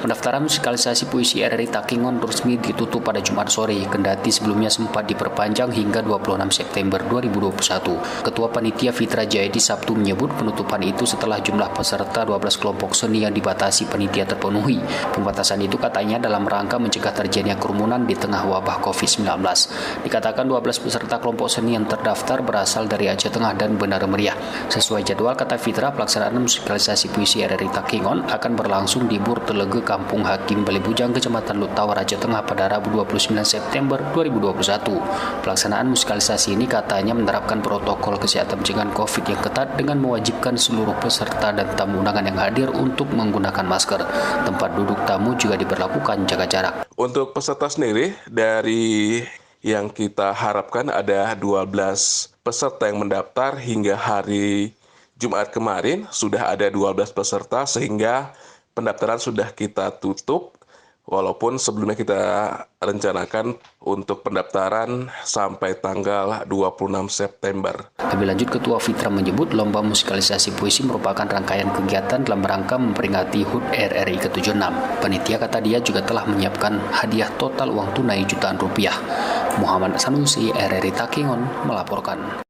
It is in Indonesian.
Pendaftaran musikalisasi puisi RRI Takengon resmi ditutup pada Jumat sore, kendati sebelumnya sempat diperpanjang hingga 26 September 2021. Ketua Panitia Fitra Jayadi Sabtu menyebut penutupan itu setelah jumlah peserta 12 kelompok seni yang dibatasi panitia terpenuhi. Pembatasan itu katanya dalam rangka mencegah terjadinya kerumunan di tengah wabah COVID-19. Dikatakan 12 peserta kelompok seni yang terdaftar berasal dari Aceh Tengah dan Bendera Meriah. Sesuai jadwal, kata Fitra, pelaksanaan musikalisasi puisi RRI Takengon akan berlangsung di Bur Telege Kampung Hakim Balibujang, Kecamatan Lutawar, Aceh Tengah pada Rabu 29 September 2021. Pelaksanaan musikalisasi ini katanya menerapkan protokol kesehatan pencegahan COVID yang ketat dengan mewajibkan seluruh peserta dan tamu undangan yang hadir untuk menggunakan masker. Tempat duduk tamu juga diberlakukan jaga jarak. Untuk peserta sendiri, dari yang kita harapkan ada 12 peserta yang mendaftar hingga hari Jumat kemarin, sudah ada 12 peserta sehingga pendaftaran sudah kita tutup, walaupun sebelumnya kita rencanakan untuk pendaftaran sampai tanggal 26 September. Lebih lanjut, Ketua Fitra menyebut lomba musikalisasi puisi merupakan rangkaian kegiatan dalam rangka memperingati HUT RRI ke-76. Panitia, kata dia, juga telah menyiapkan hadiah total uang tunai jutaan rupiah. Muhammad Sanusi, RRI Takengon, melaporkan.